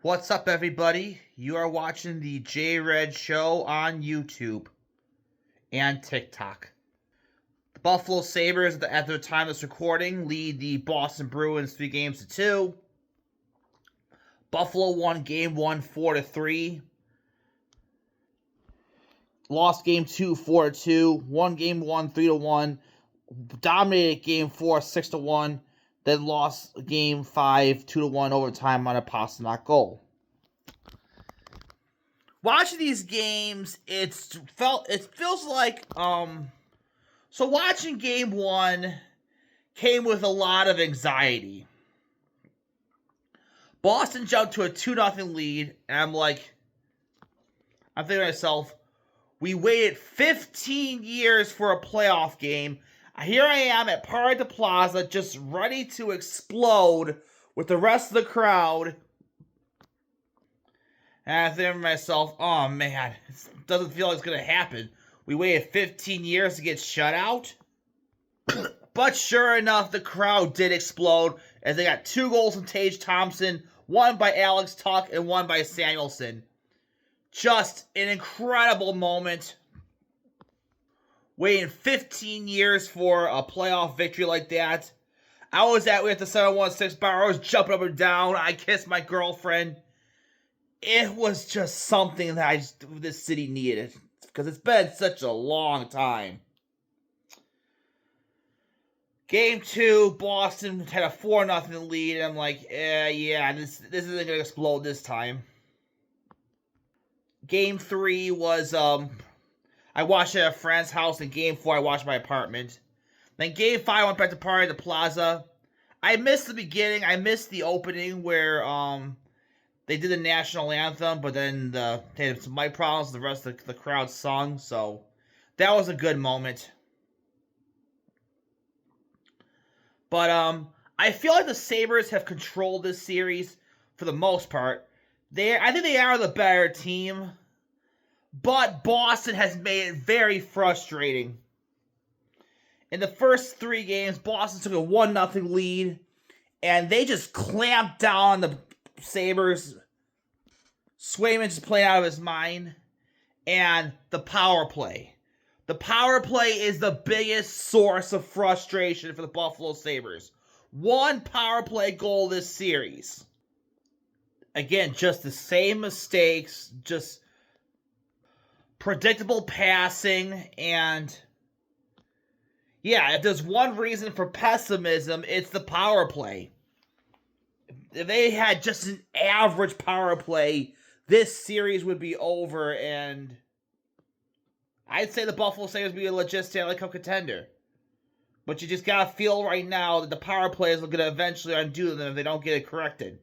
What's up, everybody? You are watching the J-Red Show on YouTube and TikTok. The Buffalo Sabres, at the time of this recording, lead the Boston Bruins 3-2. Buffalo won Game 1 4-3. Lost Game 2 4-2. Won Game 1 3-1. Dominated Game 4 6-1. Then lost Game 5 2-1 overtime on a Pastrnak goal. Watching these games, it feels like so watching Game 1 came with a lot of anxiety. Boston jumped to a 2-0 lead, and I'm thinking to myself, we waited 15 years for a playoff game. Here I am at Parade the Plaza, just ready to explode with the rest of the crowd. And I think to myself, oh man, it doesn't feel like it's going to happen. We waited 15 years to get shut out. But sure enough, the crowd did explode as they got 2 goals from Tage Thompson, one by Alex Tuch and one by Samuelson. Just an incredible moment. Waiting 15 years for a playoff victory like that. I was at the 716 bar. I was jumping up and down. I kissed my girlfriend. It was just something that this city needed, because it's been such a long time. Game 2, Boston had a 4-0 lead, and I'm like, this isn't going to explode this time. Game 3 was, I watched at a friend's house, and Game 4 I watched at my apartment. Then Game 5 I went back to Party at the Plaza. I missed the beginning. I missed the opening where, they did the national anthem, but then they had some mic problems. The rest of the crowd sung, so that was a good moment. But I feel like the Sabres have controlled this series for the most part. I think they are the better team, but Boston has made it very frustrating. In the first 3 games, Boston took a 1-0 lead, and they just clamped down on the Sabres. Swayman just playing out of his mind. And the power play. The power play is the biggest source of frustration for the Buffalo Sabres. 1 power play goal this series. Again, just the same mistakes. Just predictable passing. And yeah, if there's one reason for pessimism, it's the power play. If they had just an average power play, this series would be over, and I'd say the Buffalo Sabres would be a legit Stanley Cup contender. But you just gotta feel right now that the power play is going to eventually undo them if they don't get it corrected.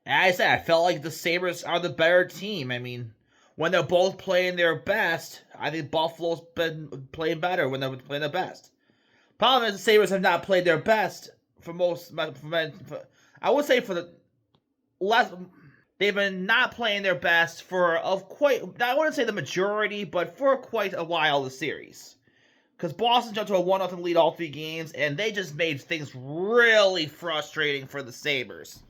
And I said, I felt like the Sabres are the better team. I mean, when they're both playing their best, I think Buffalo's been playing better when they're playing their best. Problem is, the Sabres have not played their best for most. I would say for the last. They've been not playing their best for I wouldn't say the majority, but for quite a while this series. Because Boston jumped to a 1-0 lead all 3 games, and they just made things really frustrating for the Sabres.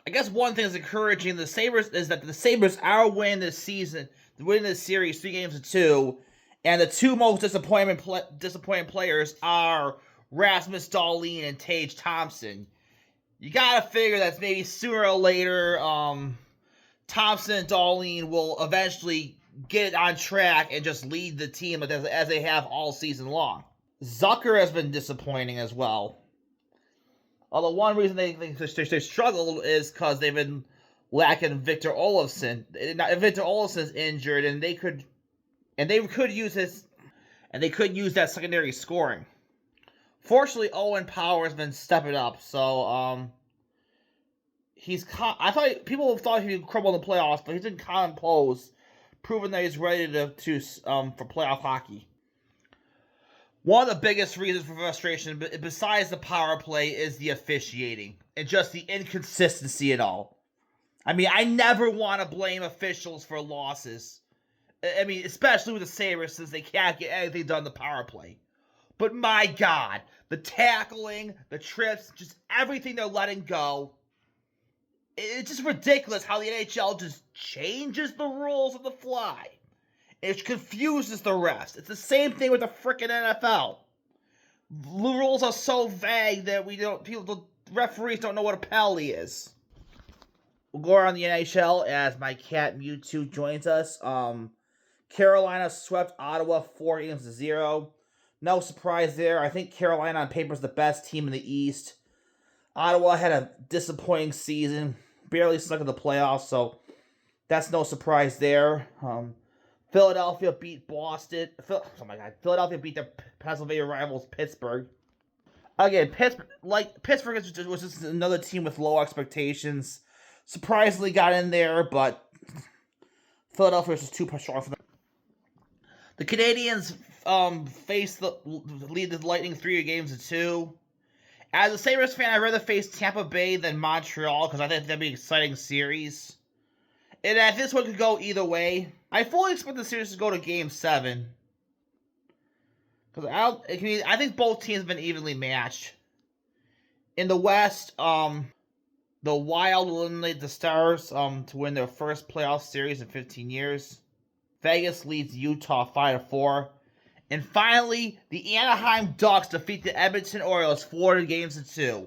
I guess one thing that's encouraging the Sabres is that the Sabres are winning this season, winning this series 3-2, and the 2 most disappointing players are Rasmus Dahlin and Tage Thompson. You gotta figure that maybe sooner or later, Thompson and Dahlin will eventually get on track and just lead the team as they have all season long. Zucker has been disappointing as well. Although one reason they struggled is because they've been lacking Victor Olofsson. Victor Olofsson's injured, and they could use that secondary scoring. Fortunately, Owen Power has been stepping up, so people thought he'd crumble in the playoffs, but he's been composed, proving that he's ready for playoff hockey. One of the biggest reasons for frustration, besides the power play, is the officiating and just the inconsistency in all. I mean, I never want to blame officials for losses. I mean, especially with the Sabres, since they can't get anything done in the power play. But my God, the tackling, the trips, just everything they're letting go. It's just ridiculous how the NHL just changes the rules on the fly. It confuses the refs. It's the same thing with the frickin' NFL. The rules are so vague that the referees don't know what a penalty is. We'll go around the NHL as my cat Mewtwo joins us. Carolina swept Ottawa 4-0. No surprise there. I think Carolina on paper is the best team in the East. Ottawa had a disappointing season, barely snuck in the playoffs, so that's no surprise there. Philadelphia beat Boston. Philadelphia beat their Pennsylvania rivals Pittsburgh. Again, Pittsburgh was just another team with low expectations. Surprisingly got in there, but Philadelphia was just too strong for them. The Canadiens lead the Lightning 3-2. As a Sabres fan, I'd rather face Tampa Bay than Montreal because I think that'd be an exciting series. And if this one could go either way, I fully expect the series to go to Game 7. Because I think both teams have been evenly matched. In the West, the Wild will eliminate the Stars to win their first playoff series in 15 years. Vegas leads Utah 5-4. And finally, the Anaheim Ducks defeat the Edmonton Oilers 4-2.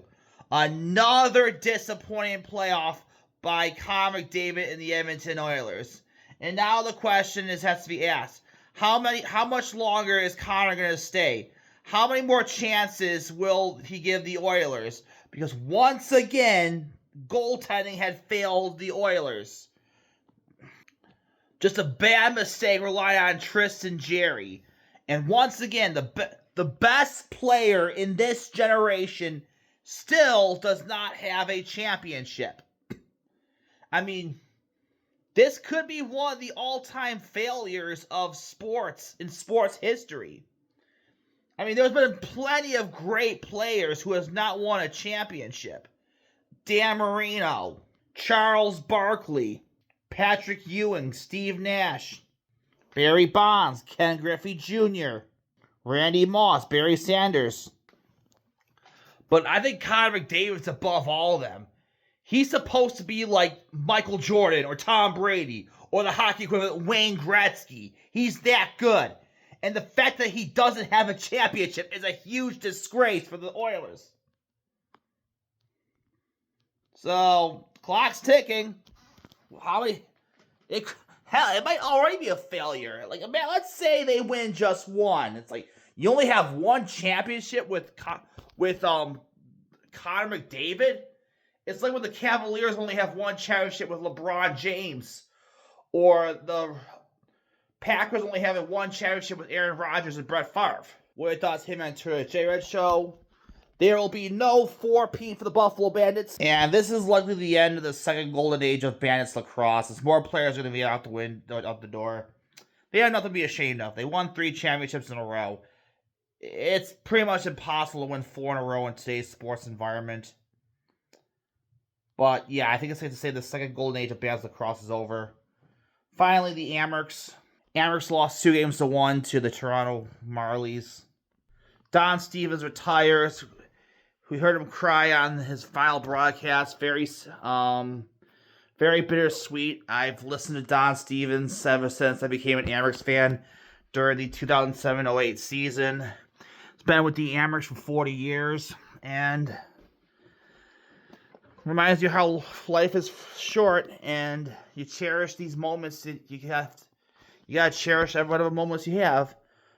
Another disappointing playoff by Connor McDavid and the Edmonton Oilers. And now the question has to be asked. How much longer is Connor going to stay? How many more chances will he give the Oilers? Because once again, goaltending had failed the Oilers. Just a bad mistake relying on Tristan Jarry. And once again, the best player in this generation still does not have a championship. I mean, this could be one of the all-time failures of sports in sports history. I mean, there's been plenty of great players who has not won a championship. Dan Marino, Charles Barkley, Patrick Ewing, Steve Nash, Barry Bonds, Ken Griffey Jr., Randy Moss, Barry Sanders. But I think Connor McDavid's above all of them. He's supposed to be like Michael Jordan or Tom Brady or the hockey equivalent Wayne Gretzky. He's that good. And the fact that he doesn't have a championship is a huge disgrace for the Oilers. So, clock's ticking. Hell, it might already be a failure. Like, man, let's say they win just one. It's like, you only have one championship with Connor McDavid? It's like when the Cavaliers only have one championship with LeBron James. Or the Packers only having one championship with Aaron Rodgers and Brett Favre. What are your thoughts? Him and Twitter, J-Red Show. There will be no 4P for the Buffalo Bandits. And this is likely the end of the second golden age of Bandits lacrosse. As more players are going to be out the door. They have nothing to be ashamed of. They won 3 championships in a row. It's pretty much impossible to win 4 in a row in today's sports environment. But yeah, I think it's safe to say the second golden age of Bandits lacrosse is over. Finally, the Amerks. Amerks lost 2-1 to the Toronto Marlies. Don Stevens retires. We heard him cry on his final broadcast. Very bittersweet. I've listened to Don Stevens ever since I became an Amerks fan during the 2007-08 season. It's been with the Amerks for 40 years, and reminds you how life is short, and you cherish these moments. That you gotta cherish every one of the moments you have,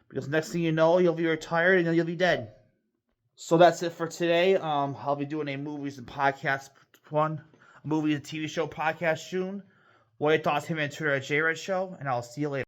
because next thing you know, you'll be retired and you'll be dead. So that's it for today. I'll be doing a movies and podcast movies and TV show podcast soon. What are your thoughts? Him and Twitter at J-Red Show, and I'll see you later.